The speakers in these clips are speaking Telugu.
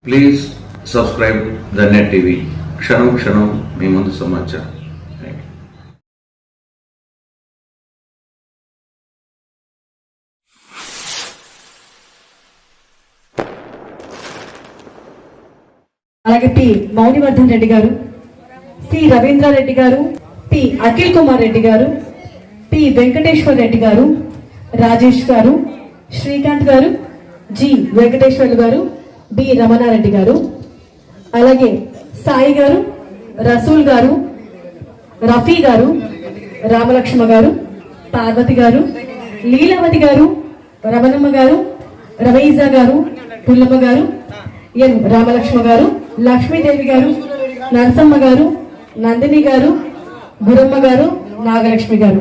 Please subscribe the net TV. క్షణం క్షణం మీ ముందు సమాచారం. అలాగే పి మౌనివర్ధన్ రెడ్డి గారు, సి రవీంద్రారెడ్డి గారు, పి అఖిల్ కుమార్ రెడ్డి గారు, పి వెంకటేశ్వర్ రెడ్డి గారు, రాజేష్ గారు, శ్రీకాంత్ గారు, జి వెంకటేశ్వర్లు గారు, బి రమణారెడ్డి గారు, అలాగే సాయి గారు, రసూల్ గారు, రఫీ గారు, రామలక్ష్మ గారు, పార్వతి గారు, లీలావతి గారు, రమణమ్మ గారు, రమీజా గారు, పుల్లమ్మ గారు, ఎన్ రామలక్ష్మ గారు, లక్ష్మీదేవి గారు, నరసమ్మ గారు, నందిని గారు, గురమ్మ గారు, నాగలక్ష్మి గారు.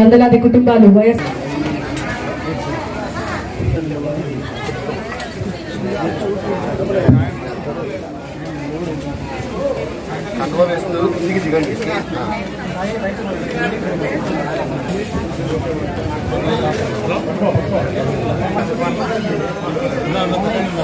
వందలాది కుటుంబాలు వయస్సు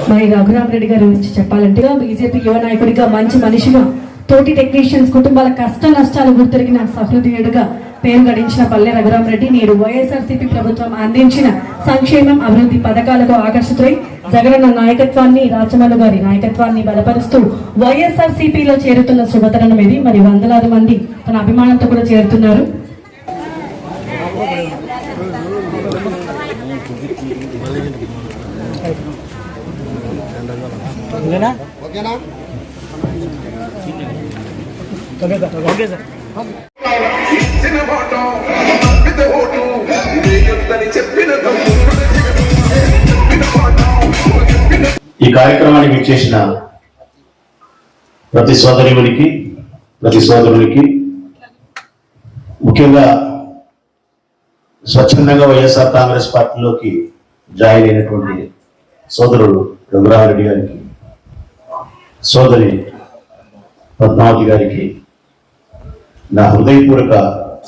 మరి రఘురామరెడ్డి గారి గురించి చెప్పాలంటే బీజేపీ యువ నాయకుడిగా, మంచి మనిషిగా, తోటి టెక్నీషియన్స్ కుటుంబాల కష్ట నష్టాలు గుర్తెరిగిన సహృదయుడుగా పేరు గడించిన పల్లె రఘురామరెడ్డి నేడు వైఎస్ఆర్సీపీ ప్రభుత్వం అందించిన సంక్షేమం, అభివృద్ధి పథకాలకు ఆకర్షితులై జగనన్న నాయకత్వాన్ని, రాచమల్లు గారి నాయకత్వాన్ని బలపరుస్తూ వైఎస్ఆర్సీపీలో చేరుతున్న శుభతరణం ఇది. మరి వందలాది మంది తన అభిమానంతో కూడా చేరుతున్నారు. ఈ కార్యక్రమానికి ఇచ్చేసిన ప్రతి సోదరునికి, ముఖ్యంగా స్వచ్ఛందంగా వైఎస్ఆర్ కాంగ్రెస్ పార్టీలోకి జాయిన్ అయినటువంటి సోదరుడు రఘురామరెడ్డి గారికి, సోదరి పద్మావతి గారికి నా హృదయపూర్వక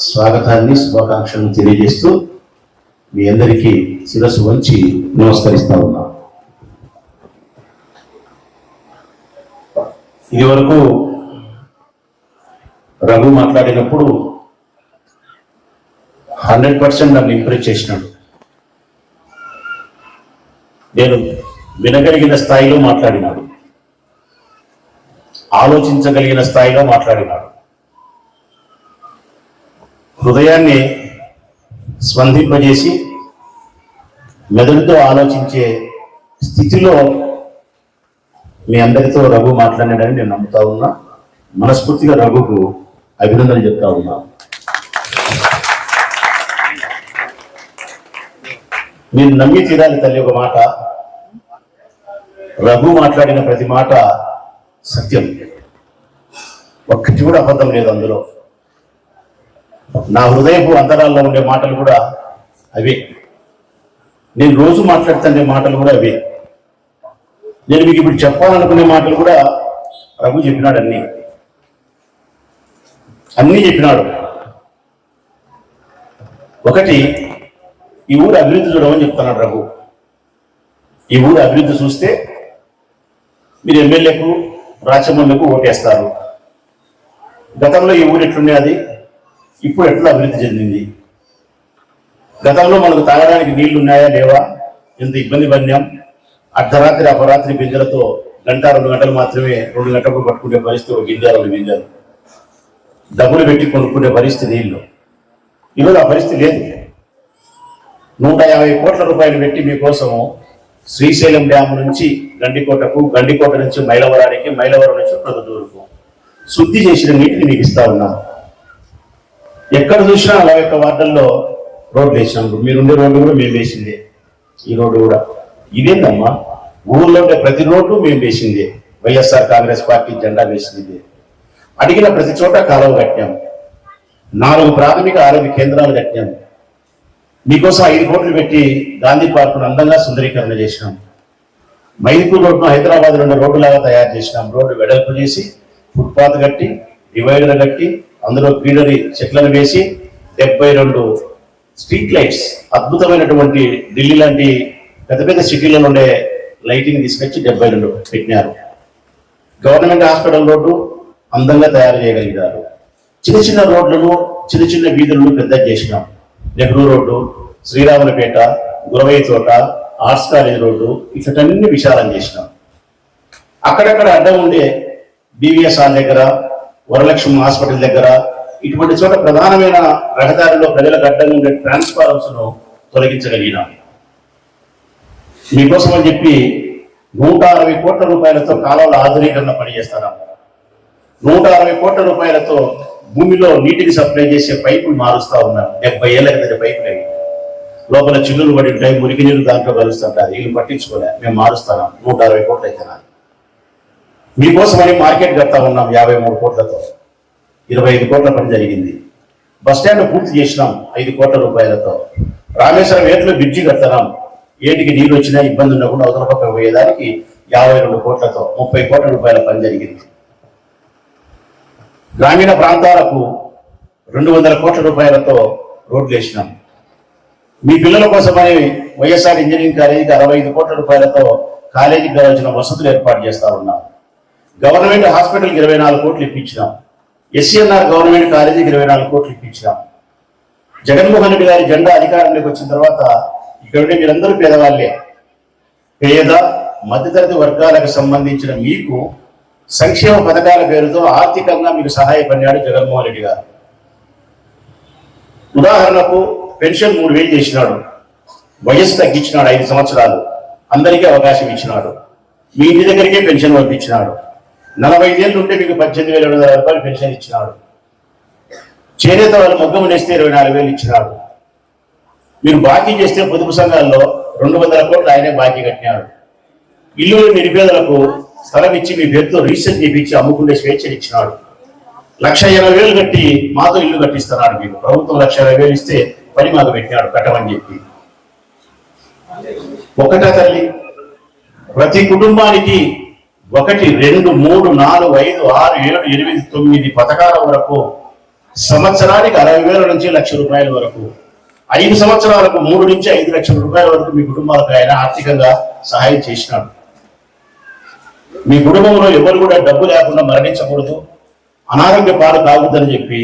స్వాగతాన్ని, శుభాకాంక్షలను తెలియజేస్తూ మీ అందరికీ శిరస్సు వంచి నమస్కరిస్తా ఉన్నా. ఇది వరకు రఘు మాట్లాడినప్పుడు 100% నన్ను ఇంప్రెస్ చేసినాడు. నేను వినగలిగిన స్థాయిలో మాట్లాడినాడు, ఆలోచించగలిగిన స్థాయిలో మాట్లాడినాడు, హృదయాన్ని స్పందింపజేసి మెదడుతో ఆలోచించే స్థితిలో మీ అందరితో రఘు మాట్లాడాడని నేను నమ్ముతా ఉన్నా. మనస్ఫూర్తిగా రఘుకు అభినందనలు చెప్తా ఉన్నా. మీరు నమ్మి తీరాలి తల్లి. ఒక మాట, రఘు మాట్లాడిన ప్రతి మాట సత్యం, ఒక్కటి కూడా అబద్ధం లేదు అందులో. నా హృదయపు అంతరాల్లో ఉండే మాటలు కూడా అవే, నేను రోజు మాట్లాడుతుండే మాటలు కూడా అవే, నేను మీకు ఇప్పుడు చెప్పాలనుకునే మాటలు కూడా రఘు చెప్పినాడు. అన్నీ చెప్పినాడు. ఒకటి, ఈ ఊరు అభివృద్ధి చూడమని చెప్తున్నాడు రఘు. ఈ ఊరు అభివృద్ధి చూస్తే మీరు ఎమ్మెల్యేకు, రాచమల్లుకు ఓటేస్తారు. గతంలో ఈ ఊరు ఎట్లుండేది, ఇప్పుడు ఎట్లా అభివృద్ధి చెందింది, గతంలో మనకు తాగడానికి నీళ్లు ఉన్నాయా లేవా, ఎంత ఇబ్బంది పడినాం, అర్ధరాత్రి అపరాత్రి బిందెలతో గంట 2 గంటలు మాత్రమే 2 గంటలకు పట్టుకునే పరిస్థితి, ఒక గింజ 2 గింజలు డబ్బులు పెట్టి కొనుక్కునే పరిస్థితి నీళ్లు. ఈరోజు ఆ పరిస్థితి లేదు. 150 కోట్ల రూపాయలు పెట్టి మీకోసము శ్రీశైలం డ్యామ్ నుంచి గండికోటకు, గండికోట నుంచి మైలవరానికి, మైలవరం నుంచి ప్రొద్దుటూరుకు శుద్ధి చేసిన నీటిని మీకు ఇస్తా ఉన్నాం. ఎక్కడ చూసినా 41 వార్డుల్లో రోడ్లు వేసినాం. మీరుండే రోడ్డు కూడా మేము వేసిందే. ఈ రోడ్డు కూడా ఇదేందమ్మా, ఊళ్ళో ఉండే ప్రతి రోడ్డు మేము వేసిందే. వైఎస్ఆర్ కాంగ్రెస్ పార్టీ జెండా వేసింది. అడిగిన ప్రతి చోట కాలువ కట్టాం. 4 ప్రాథమిక ఆరోగ్య కేంద్రాలు కట్టాం. మీకోసం 5 కోట్లు పెట్టి గాంధీ పార్కును అందంగా సుందరీకరణ చేసినాం. మైదుపూర్ రోడ్డును హైదరాబాద్ నుండి రోడ్డులాగా తయారు చేసినాం. రోడ్డు వెడల్పు చేసి, ఫుట్పాత్ కట్టి, డివైడర్ కట్టి, అందులో గ్రీనరీ చెట్లను వేసి 72 స్ట్రీట్ లైట్స్, అద్భుతమైనటువంటి ఢిల్లీ లాంటి పెద్ద పెద్ద సిటీలలో ఉండే లైటింగ్ తీసుకొచ్చి 72 పెట్టినారు. గవర్నమెంట్ హాస్పిటల్ రోడ్డు అందంగా తయారు చేయగలిగారు. చిన్న చిన్న రోడ్లను చిన్న చిన్న వీధులను పెద్ద చేసినాం. నెహ్రూ రోడ్డు, శ్రీరాములపేట, గురవయ్య తోట, ఆర్ట్స్ కాలేజ్ రోడ్డు ఇట్లన్నీ విశాలం చేసినాం. అక్కడక్కడ అడ్డం ఉండే బీవీఎస్ హాల్ దగ్గర, వరలక్ష్మి హాస్పిటల్ దగ్గర ఇటువంటి చోట ప్రధానమైన రహదారిలో ప్రజలకు అడ్డంగా ఉండే ట్రాన్స్ఫార్మర్స్ ను తొలగించగలిగినాం. మీకోసం అని చెప్పి 160 కోట్ల రూపాయలతో కాలువల ఆధునీకరణ పనిచేస్తున్నాం. 160 కోట్ల రూపాయలతో భూమిలో నీటిని సప్లై చేసే పైపులు మారుస్తా ఉన్నాం. 70 ఏళ్ళ కింద పైపులు అవి లోపల చిల్లులు పడి ఉంటాయి, మురికి నీరు దాంట్లో కలుస్తుంటారు. వీళ్ళు పట్టించుకోలే, మేము మారుస్తున్నాం. 160 కోట్లు అయితే మీకోసమని మార్కెట్ కడతా ఉన్నాం 53 కోట్లతో. 25 కోట్ల పని జరిగింది. బస్టాండ్ పూర్తి చేసినాం 5 కోట్ల రూపాయలతో. రామేశ్వరం ఏట్లో బ్రిడ్జి కడతాం. ఏటికి నీళ్ళు వచ్చినా ఇబ్బంది ఉండకుండా అవతల పక్క పోయేదానికి 52 కోట్లతో 30 కోట్ల రూపాయల పని జరిగింది. గ్రామీణ ప్రాంతాలకు 200 కోట్ల రూపాయలతో రోడ్లు వేసినాం. మీ పిల్లల కోసమని వైఎస్ఆర్ ఇంజనీరింగ్ కాలేజీకి 65 కోట్ల రూపాయలతో కాలేజీకి కావాల్సిన వసతులు ఏర్పాటు చేస్తా ఉన్నాం. గవర్నమెంట్ హాస్పిటల్కి 24 కోట్లు ఇప్పించినాం. ఎస్సీఎన్ఆర్ గవర్నమెంట్ కాలేజీకి 24 కోట్లు ఇప్పించినాం. జగన్మోహన్ రెడ్డి గారి జెండా అధికారంలోకి వచ్చిన తర్వాత ఇక్కడ మీరందరూ పేదవాళ్ళే. పేద మధ్యతరగతి వర్గాలకు సంబంధించిన మీకు సంక్షేమ పథకాల పేరుతో ఆర్థికంగా మీకు సహాయపడినాడు జగన్మోహన్ రెడ్డి గారు. ఉదాహరణకు పెన్షన్ 3000 చేసినాడు. వయస్సు తగ్గించినాడు 5 సంవత్సరాలు. అందరికీ అవకాశం ఇచ్చినాడు. మీ ఇంటి దగ్గరికే పెన్షన్ పంపించినాడు. 45 ఏళ్ళు ఉంటే మీకు 18,700 రూపాయలు పెన్షన్ ఇచ్చినాడు. చేనేత వాళ్ళు మగ్గము నేస్తే 24,000 ఇచ్చినాడు. మీరు బాకీ చేస్తే పొదుపు సంఘాల్లో 200 కోట్లు ఆయనే బాకీ కట్టినాడు. ఇల్లు నిరుపేదలకు స్థలం ఇచ్చి మీ పేరుతో రీసెర్చ్ చేయించి అమ్ముకునే స్వేచ్ఛను ఇచ్చినాడు. 1,80,000 కట్టి మాతో ఇల్లు కట్టిస్తున్నాడు. మీకు ప్రభుత్వం 1,80,000 ఇస్తే పని మాకు పెట్టినాడు కట్టమని చెప్పి. ఒకటా తల్లి, ప్రతి కుటుంబానికి 1, 2, 3, 4, 5, 6, 7, 8, 9 పథకాల వరకు సంవత్సరానికి 60,000 నుంచి 1,00,000 రూపాయల వరకు, 5 సంవత్సరాలకు 3 నుంచి 5 లక్షల రూపాయల వరకు మీ కుటుంబాలకు ఆయన ఆర్థికంగా సహాయం చేసినాడు. మీ కుటుంబంలో ఎవరు కూడా డబ్బు లేకుండా మరణించకూడదు, అనారోగ్య పాలు కావద్దని చెప్పి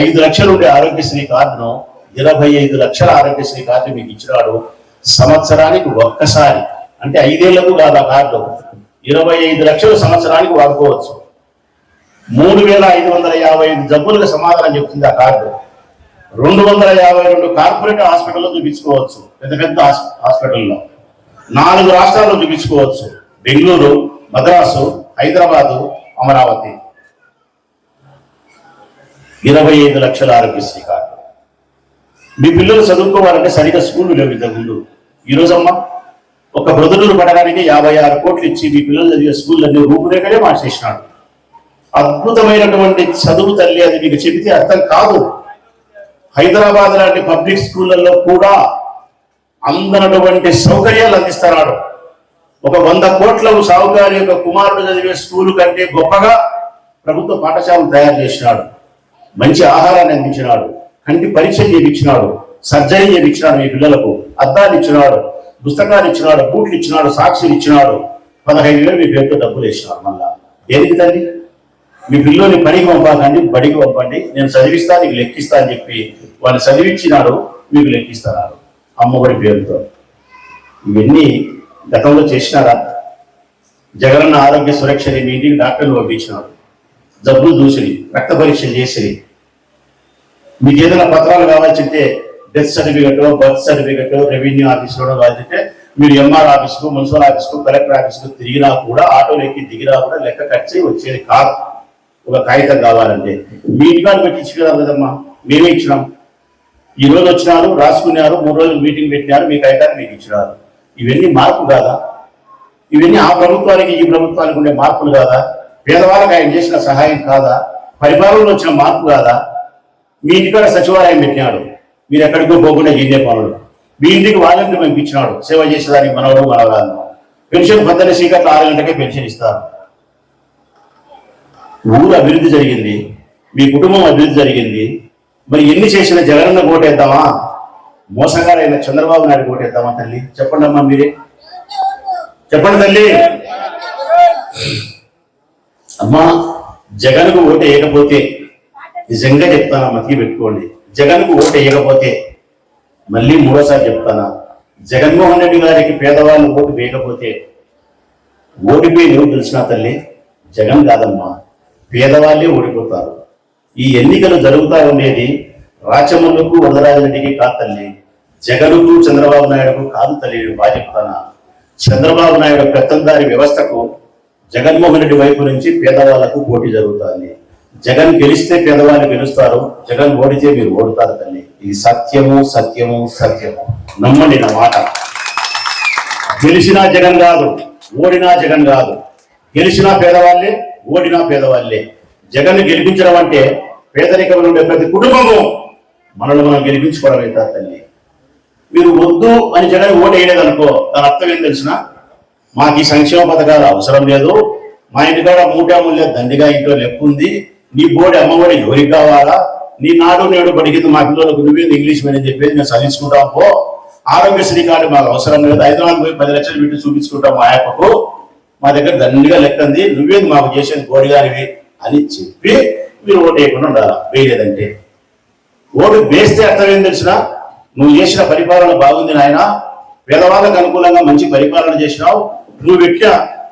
5 లక్షలు ఉండే ఆరోగ్యశ్రీ కార్డును 25 లక్షల ఆరోగ్యశ్రీ కార్డు మీకు ఇచ్చినాడు. సంవత్సరానికి ఒక్కసారి, అంటే 5 ఏళ్లకు కాదు ఆ కార్డు, 25 లక్షలు సంవత్సరానికి వాడుకోవచ్చు. 3,555 జబ్బులకు సమాధానం చెప్తుంది ఆ కార్డు. 252 కార్పొరేట్ హాస్పిటల్లో చూపించుకోవచ్చు, పెద్ద పెద్ద హాస్పిటల్లో. 4 రాష్ట్రాల్లో చూపించుకోవచ్చు, బెంగళూరు, మద్రాసు, హైదరాబాదు, అమరావతి. 25 లక్షల ఆరోగ్యశ్రీ కార్డు. మీ పిల్లలు చదువుకోవాలంటే సరిగ్గా స్కూళ్ళు లేవు ఇంతకుముందు. ఈరోజమ్మా ఒక ప్రొద్దుటూరు పట్టడానికి 56 కోట్లు ఇచ్చి మీ పిల్లలు చదివే స్కూళ్ళన్నీ రూపురేఖలే మార్చేసినాడు. అద్భుతమైనటువంటి చదువు తల్లి, అది మీకు చెబితే అర్థం కాదు. హైదరాబాద్ లాంటి పబ్లిక్ స్కూళ్ళల్లో కూడా అందనటువంటి సౌకర్యాలు అందిస్తున్నాడు. ఒక 100 కోట్ల సావుకారి యొక్క కుమారుడు చదివే స్కూలు కంటే గొప్పగా ప్రభుత్వ పాఠశాలను తయారు చేసినాడు. మంచి ఆహారాన్ని అందించినాడు, కంటి పరీక్షలు చేయించినాడు, సర్జరీ చేయించినాడు, మీ పిల్లలకు అద్దాలు ఇచ్చినాడు, పుస్తకాలు ఇచ్చినాడు, బూట్లు ఇచ్చినాడు, సాక్షులు ఇచ్చినాడు. 15,000 మీ పేరుతో డబ్బులు ఇచ్చినాడు. మళ్ళా దేనికి తల్లి? మీ పిల్లల్ని పనికి పంపకండి, బడికి పంపండి, నేను చదివిస్తా, నీకు లెక్కిస్తా అని చెప్పి వాళ్ళు చదివించినాడు, మీకు లెక్కిస్తున్నారు అమ్మఒడి పేరుతో. ఇవన్నీ గతంలో చేసినారా? జగనన్న ఆరోగ్య సురక్ష మీ ఇంటికి డాక్టర్లు పంపించినాడు, జబ్బులు చూసిరి, రక్త పరీక్షలు చేసిరి. మీకు ఏదైనా పత్రాలు కావాల్సింటే death certificate, birth certificate, revenue ఆఫీసులో కావాల్సింటే మీరు ఎంఆర్ ఆఫీస్కు, మున్సిపల్ ఆఫీస్కు, కలెక్టర్ ఆఫీస్కు తిరిగినా కూడా, ఆటోలు ఎక్కి దిగినా కూడా లెక్క కట్టి వచ్చేది కాదు. ఒక కాగితం కావాలంటే మీ ఇంటికాడ పెట్టి ఇచ్చినారు కదమ్మా, మేమే ఇచ్చినాం. ఈ రోజు వచ్చినారు, రాసుకున్నారు, 3 రోజులు మీటింగ్ పెట్టినారు, మీ కాగితాన్ని మీకు ఇచ్చినారు. ఇవన్నీ మార్పు కాదా? ఇవన్నీ ఆ ప్రభుత్వానికి ఈ ప్రభుత్వానికి ఉండే మార్పులు కాదా? పేదవాళ్ళకి ఆయన చేసిన సహాయం కాదా? పరిపాలనలో వచ్చిన మార్పు కాదా? మీ ఇంటికాడ సచివాలయం పెట్టినాడు, మీరు ఎక్కడికో పోకుండా చేసే పనులు. మీ ఇంటికి వాలంటీర్ పంపించినాడు, సేవ చేసేదానికి మనవడు మనవరాలను. పెన్షన్ 12 చీకట్లు 6 గంటలకే పెన్షన్ ఇస్తారు. ఊరు అభివృద్ధి జరిగింది, మీ కుటుంబం అభివృద్ధి జరిగింది. మరి ఎన్ని చేసిన జగనన్న కోటేద్దామా, మోసగారైన చంద్రబాబు నాయుడు కోటేద్దామా? తల్లి చెప్పండి అమ్మా, మీరే చెప్పండి తల్లి. అమ్మా, జగన్కు ఓటు వేయకపోతే నిజంగా చెప్తానా, మతికి పెట్టుకోండి, జగన్కు ఓటు వేయకపోతే మళ్ళీ మూడోసారి చెప్తానా, జగన్మోహన్ రెడ్డి గారికి పేదవాళ్ళు ఓటు వేయకపోతే ఓడిపోయి నువ్వు తెలిసినా తల్లి, జగన్ కాదమ్మా, పేదవాళ్ళే ఓడిపోతారు. ఈ ఎన్నికలు జరుగుతూ ఉండేది రాచమల్లుకు వరదరాజరెడ్డికి కాదు తల్లి, జగన్కు చంద్రబాబు నాయుడుకు కాదు తల్లి. బాగా చెప్తానా, చంద్రబాబు నాయుడు పెత్తందారి వ్యవస్థకు జగన్మోహన్ రెడ్డి వైపు నుంచి పేదవాళ్లకు పోటీ జరుగుతుంది. జగన్ గెలిస్తే పేదవాళ్ళు గెలుస్తారు, జగన్ ఓడితే మీరు ఓడుతారు తల్లి. ఇది సత్యము సత్యము సత్యము, నమ్మండి నా మాట. గెలిచినా జగన్ కాదు, ఓడినా జగన్ కాదు. గెలిచినా పేదవాళ్ళే, ఓడినా పేదవాళ్ళే. జగన్ గెలిపించడం అంటే పేదరికంలో ఉండే ప్రతి కుటుంబము మనల్ని మనం గెలిపించుకోవడం అవుతారు తల్లి. మీరు వద్దు అని జగన్ ఓటు వేయలేదనుకో, దాని అర్థం ఏం తెలిసిన, మాకు ఈ సంక్షేమ పథకాలు అవసరం లేదు, మా ఇంటికాడ మూటాముల్య దండిగా ఇంట్లో లెక్క ఉంది, నీ బోడి అమ్మఒడి ఎవరికి కావాలా, నీ నాడు నేడు బడికింది మా పిల్లలకు నువ్వేది ఇంగ్లీష్ మీడియం చెప్పేది మేము చదివించుకుంటాం పో, ఆరోగ్యశ్రీ కార్డు మాకు అవసరం లేదు, హైదరాబాద్ పోయి 10 లక్షలు పెట్టి చూపించుకుంటాం మా యాపకు, మా దగ్గర దండిగా లెక్కంది, నువ్వేది మాకు చేసేది బోడిగానివి అని చెప్పి మీరు ఓటు వేయకుండా ఉండాలి. వేయలేదంటే ఓటు వేస్తే అర్థం ఏం తెలిసిన, నువ్వు చేసిన పరిపాలన బాగుంది నాయన, పేదవాళ్ళకు అనుకూలంగా మంచి పరిపాలన చేసినావు, నువ్వు పెట్టిన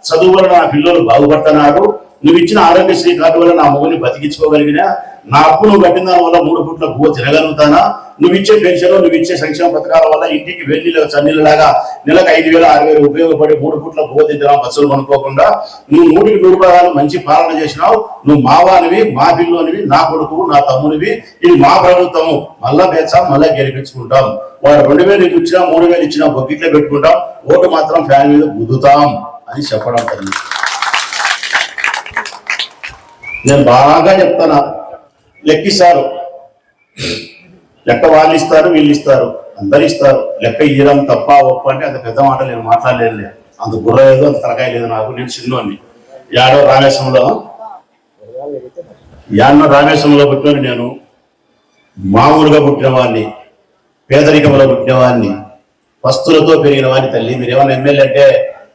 చదువు వల్ల నా పిల్లలు బాగుపడుతున్నారు, నువ్వు ఇచ్చిన ఆరోగ్యశ్రీ కార్డు వల్ల నా మొగుని బతికించుకోగలిగినా, నా అప్పు నువ్వు కట్టిన దాని వల్ల 3 పూట్ల భూ తినగలుగుతానా, నువ్వు ఇచ్చే పెన్షన్, నువ్వు ఇచ్చే సంక్షేమ పథకాల వల్ల ఇంటికి వెన్నీళ్ళ చన్నీళ్ళలాగా నెలకు 5,000 6,000 ఉపయోగపడి 3 పూట్ల భూ తింటున్నావు బస్సులు కొనుక్కోకుండా, నువ్వు 100% మంచి పాలన చేసినావు, నువ్వు మావానివి, మా పిల్లోనివి, నా కొడుకు నా తమ్మునివి, ఇది మా ప్రభుత్వము, మళ్ళా వేచాం, మళ్ళా గెలిపించుకుంటాం, వాడు 2,000 ఇచ్చినా 3,000 ఇచ్చినా బొగ్గిట్లో పెట్టుకుంటాం, ఓటు మాత్రం ఫ్యాన్ మీద గుద్దుతాం అని చెప్పడం తల్లి. నేను బాగా చెప్తాను, లెక్కిస్తారు, లెక్క వాళ్ళు ఇస్తారు, వీళ్ళు ఇస్తారు, అందరు ఇస్తారు, లెక్క ఇయ్యడం తప్ప ఒప్ప అంటే అంత పెద్ద మాట నేను మాట్లాడలేదు, అంత బుర్ర లేదు, అంత తలకాయ లేదు నాకు. నేను చిన్నోని యాడో రామేశ్వరంలో పుట్టిన నేను, మామూలుగా పుట్టిన వాడిని, పేదరికంలో పుట్టిన వాడిని, వస్తువులతో పెరిగిన వాడిని తల్లి. మీరు ఏమైనా ఎమ్మెల్యే అంటే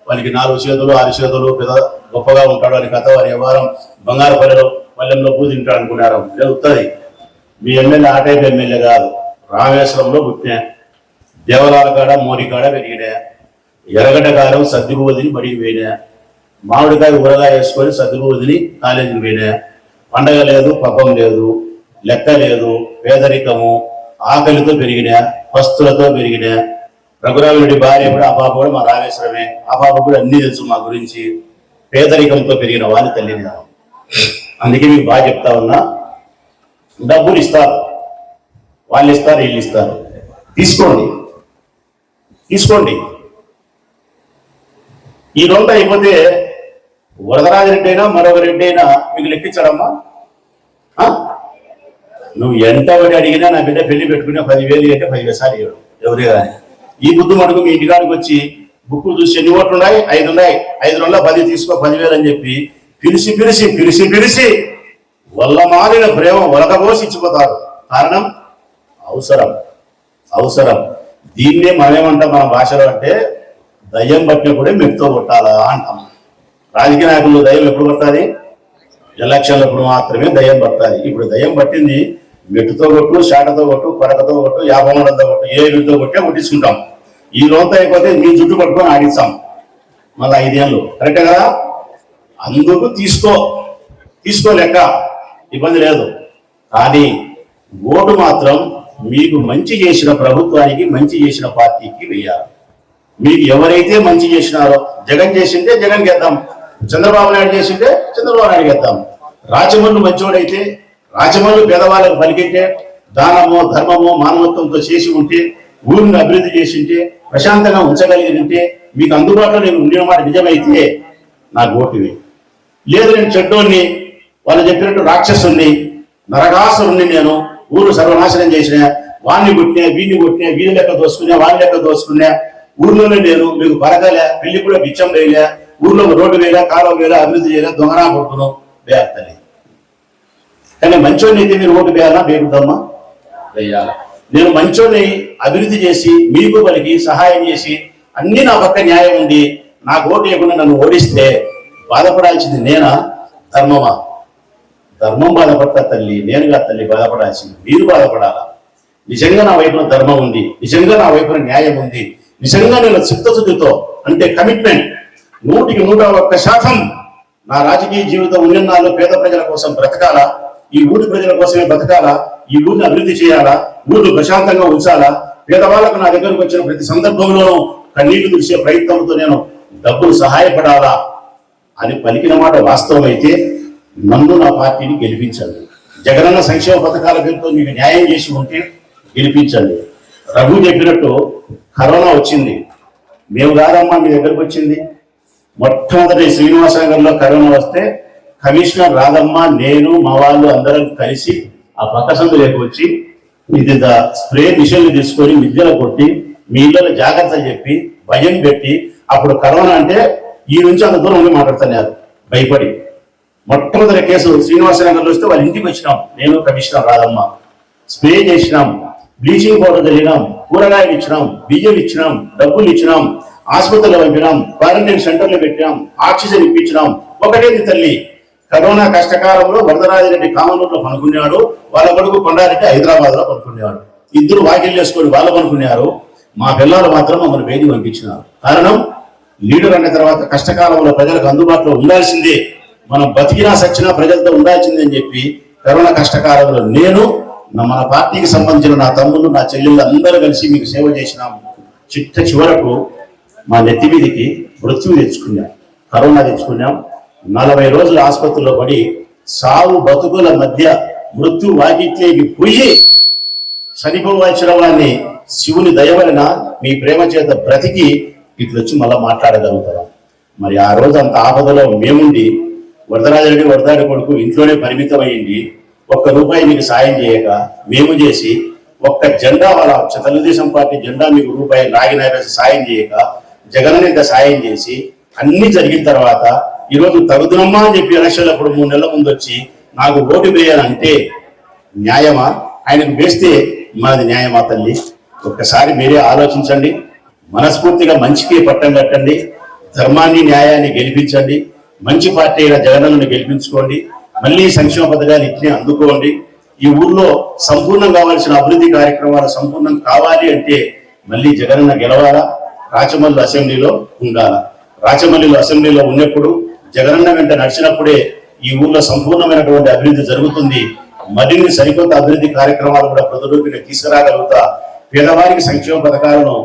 వానికి 4 చేతులు 6 చేతులు పెద్ద గొప్పగా ఉంటాడు అని కథ, వారి వ్యవహారం బంగారు పల్లెంలో పూజ తింటాడు అనుకున్నారు, జరుగుతుంది. మీ ఎమ్మెల్యే ఆ టైప్ ఎమ్మెల్యే కాదు, రామేశ్వరంలో పుట్టినా, దేవలాల కాడ మోరికాడ పెరిగినా, ఎర్రగడ్డ కాలం సర్దిగు వదిలి బడికి పోయినా, మామిడికాయ ఊరగా వేసుకొని సర్దిగు వదిలి కాలేజీకి పోయినా, పండగ లేదు, పబ్బం లేదు, లెక్క లేదు, పేదరికము, ఆకలితో పెరిగినా, వస్తువులతో పెరిగినా. రఘురామరెడ్డి భార్య కూడా, ఆ పాప కూడా మా రామేశ్వరమే, ఆ పాప కూడా అన్ని తెలుసు మా గురించి. పేదరికంతో పెరిగిన వాని తల్లిని. అందుకే మీకు బాగా చెప్తా ఉన్నా, డబ్బులు ఇస్తారు, వాళ్ళు ఇస్తారు, వీళ్ళు ఇస్తారు, తీసుకోండి. ఈ రొంత అయిపోతే వరదరాజరెడ్డి అయినా మరొక రెడ్డి అయినా మీకు లెక్కించడమ్మా. నువ్వు ఎంతబడి అడిగినా నా బిడ్డ పెళ్లి పెట్టుకున్నా 10,000 అంటే 10,000 సార్లు ఇవ్వడు ఎవరే కానీ. ఈ బుద్ధి మటుకు మీ ఇంటికాడికి వచ్చి బుక్కులు చూసి ఎన్ని ఓట్లు ఉన్నాయి, 5 ఉన్నాయి, 5 రోజుల్లో 10 తీసుకో 10,000 అని చెప్పి పిలిచి వల్ల మారిన ప్రేమ వలకబోసి ఇచ్చిపోతారు. కారణం అవసరం. దీన్నే మనమేమంటాం మన భాషలో అంటే, దయ్యం పట్టినప్పుడే మెట్టుతో కొట్టాలా అంటాం. రాజకీయ నాయకులు దయ్యం ఎప్పుడు పడుతుంది? ఎలక్షన్లప్పుడు మాత్రమే దయ్యం పడుతుంది. ఇప్పుడు దయ్యం పట్టింది మెట్టుతో కొట్టు, షాటతో కొట్టు, పరకతో కొట్టు, 50 మందితో కొట్టు, ఏ వీటితో కొట్టే కొట్టించుకుంటాం. ఈ లోంత అయిపోతే మీ జుట్టు పట్టుకొని ఆడిస్తాం మళ్ళీ 5 ఏళ్ళు. కరెక్టే కదా? అందుకు తీసుకో లెక్క, ఇబ్బంది లేదు. కానీ ఓటు మాత్రం మీకు మంచి చేసిన ప్రభుత్వానికి, మంచి చేసిన పార్టీకి వేయాలి. మీకు ఎవరైతే మంచి చేసినారో, జగన్ చేసింటే జగన్ గెద్దాం, చంద్రబాబు నాయుడు చేసింటే చంద్రబాబు నాయుడు గెద్దాం. రాజమల్లు మంచోడైతే, రాజమల్లు పేదవాళ్ళకు పలికింటే, దానమో ధర్మమో మానవత్వంతో చేసి ఉంటే, ఊరిని అభివృద్ధి చేసింటే, ప్రశాంతంగా ఉంచగలిగి ఉంటే, మీకు అందుబాటులో నేను ఉండిన మాట నిజమైతే నాకు ఓటువి. లేదు నేను చెడ్డోన్ని, వాళ్ళు చెప్పినట్టు రాక్షసుని, నరకాసురుణ్ణి, నేను ఊరు సర్వనాశనం చేసిన, వాడిని కొట్టినా, వీడిని కొట్టినా, వీడి లెక్క దోసుకున్నా, వాడి లెక్క దోసుకున్నా, ఊర్లోనే నేను మీకు బరకలే, పెళ్లి కూడా బిచ్చం వేయలే, ఊర్లో రోడ్డు వేయలే, కాలువ వేయలే, అభివృద్ధి చేయలే, దొంగనా కొడుతున్నావు వేయాలి. కానీ మంచోడిని అయితే మీరు ఓటు వేయాలా, వేయకూడదమ్మా? వేయాల. నేను మంచోడిని అభివృద్ధి చేసి, మీకు పలికి సహాయం చేసి, అన్ని నా పక్క న్యాయం ఉండి, నాకు ఓటు వేయకుండా నన్ను ఓడిస్తే బాధపడాల్సింది నేనా, ధర్మమా? ధర్మం బాధపడతా తల్లి, నేనుగా తల్లి బాధపడాల్సింది. మీరు బాధపడాలా? నిజంగా నా వైపున ధర్మం ఉంది, నిజంగా నా వైపున న్యాయం ఉంది, నిజంగా నేను చిత్తశుద్ధితో అంటే కమిట్మెంట్ 100% నా రాజకీయ జీవితం ఉన్నన్నాళ్ళు పేద ప్రజల కోసం బ్రతకాలా, ఈ ఊరి ప్రజల కోసమే బ్రతకాలా, ఈ ఊరిని అభివృద్ధి చేయాలా, ఊరిని ప్రశాంతంగా ఉంచాలా, పేదవాళ్లకు నా దగ్గరకు వచ్చిన ప్రతి సందర్భంలోనూ కన్నీళ్లు తుడిచే ప్రయత్నంతో నేను డబ్బులు సహాయపడాలా అని పలికిన మాట వాస్తవమైతే నన్ను, నా పార్టీని గెలిపించండి. జగనన్న సంక్షేమ పథకాల పేరుతో మీకు న్యాయం చేసి ఉంటే గెలిపించండి. రఘు చెప్పినట్టు కరోనా వచ్చింది, మేము కాదమ్మా మీ దగ్గరకు వచ్చింది. మొట్టమొదటి శ్రీనివాసనగర్లో కరోనా వస్తే కమిషనర్ రాదమ్మా, నేను మా వాళ్ళు అందరం కలిసి ఆ పక్క సందులోకి వచ్చి ఇది స్ప్రే మిషన్లు తీసుకొని మిద్దెలు కొట్టి మీ ఇళ్ళలో జాగ్రత్తలు చెప్పి భయం పెట్టి, అప్పుడు కరోనా అంటే ఈ నుంచి అంత దూరం ఉండి మాట్లాడుతున్నారు భయపడి. మొట్టమొదటి కేసు శ్రీనివాసనగర్లో వస్తే వాళ్ళ ఇంటికి వచ్చినాం, నేను కమిషనర్ రాదమ్మా, స్ప్రే చేసినాం, బ్లీచింగ్ పౌడర్ చల్లినాం, కూరగాయలు ఇచ్చినాం, బియ్యం ఇచ్చినాం, డబ్బులు ఇచ్చినాం, ఆసుపత్రిలో పంపినాం, క్వారంటైన్ సెంటర్లు పెట్టినాం, ఆక్సిజన్ ఇప్పించినాం. ఒకటేది తల్లి, కరోనా కష్టకాలంలో వరదరాజిరెడ్డి కామనూరులో పనుకున్నాడు, వాళ్ళ కొడుకు కొండారెడ్డి హైదరాబాద్ లో పనుకునేవాడు. ఇద్దరు వాకిళ్ళు వేసుకొని వాళ్ళు పనుకున్నారు, మా పిల్లలు మాత్రం మమ్మల్ని వేదిక పంపించినారు. కారణం, లీడర్ అన్న తర్వాత కష్టకాలంలో ప్రజలకు అందుబాటులో ఉండాల్సిందే, మనం బతికినా సచ్చినా ప్రజలతో ఉండాల్సిందే అని చెప్పి కరోనా కష్టకాలంలో నేను మన పార్టీకి సంబంధించిన నా తమ్ముళ్ళు, నా చెల్లెళ్ళు అందరూ కలిసి మీకు సేవ చేసినాము. చివరకు మా నెత్తి మీదికి మృత్యువు తెచ్చుకున్నాం, కరోనా తెచ్చుకున్నాం. 40 రోజులు ఆసుపత్రిలో పడి సావు బతుకుల మధ్య మృత్యు వాకిట్లేకి పోయి చనిపోవాల్సిన వాడిని శివుని దయవలన మీ ప్రేమ చేత బ్రతికి ఇట్లా వచ్చి మళ్ళా మాట్లాడగలుగుతాం. మరి ఆ రోజు అంత ఆపదలో మేముండి వరదరాజరెడ్డి వరదాడి కొడుకు ఇంట్లోనే పరిమితం అయ్యింది, ₹1 మీకు సాయం చేయక మేము చేసి ఒక్క జెండా వాళ్ళ తెలుగుదేశం పార్టీ జెండా మీకు రూపాయి నాగినారేసి సాయం చేయక జగన్ ఇంత సాయం చేసి అన్ని జరిగిన తర్వాత ఈరోజు తగుదునమ్మా అని చెప్పి ఎలక్షన్లప్పుడు 3 నెలల ముందు వచ్చి నాకు ఓటు వేయాలంటే న్యాయమా? ఆయనకు వేస్తే మనది న్యాయమా తల్లి? ఒక్కసారి మీరే ఆలోచించండి. మనస్ఫూర్తిగా మంచికి పట్టం కట్టండి, ధర్మాన్ని న్యాయాన్ని గెలిపించండి, మంచి పార్టీ అయిన జగనన్నను గెలిపించుకోండి, మళ్ళీ సంక్షేమ పథకాలు ఇట్లే అందుకోండి. ఈ ఊర్లో సంపూర్ణం కావాల్సిన అభివృద్ధి కార్యక్రమాలు సంపూర్ణం కావాలి అంటే మళ్ళీ జగనన్న గెలవాలా, రాచమల్లి అసెంబ్లీలో ఉండాలా. రాచమల్లిలో అసెంబ్లీలో ఉన్నప్పుడు జగనన్న వెంట నడిచినప్పుడే ఈ ఊర్లో సంపూర్ణమైనటువంటి అభివృద్ధి జరుగుతుంది. మరిన్ని సరికొత్త అభివృద్ధి కార్యక్రమాలు కూడా ప్రజల్లోకి తీసుకురాగలుగుతా, పేదవారికి సంక్షేమ పథకాలను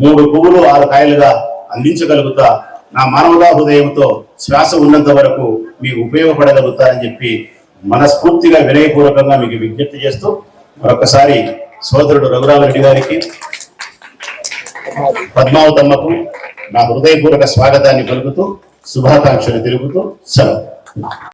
3 పువ్వులు 6 కాయలుగా అందించగలుగుతా, నా మానవతా హృదయంతో శ్వాస ఉన్నంత వరకు మీకు ఉపయోగపడగలుగుతారని చెప్పి మనస్ఫూర్తిగా వినయపూర్వకంగా మీకు విజ్ఞప్తి చేస్తూ మరొకసారి సోదరుడు రఘురామరెడ్డి గారికి, పద్మావతమ్మకు నా హృదయపూర్వక స్వాగతాన్ని పలుకుతూ శుభాకాంక్షలు తెలుపుతూ సెలవు.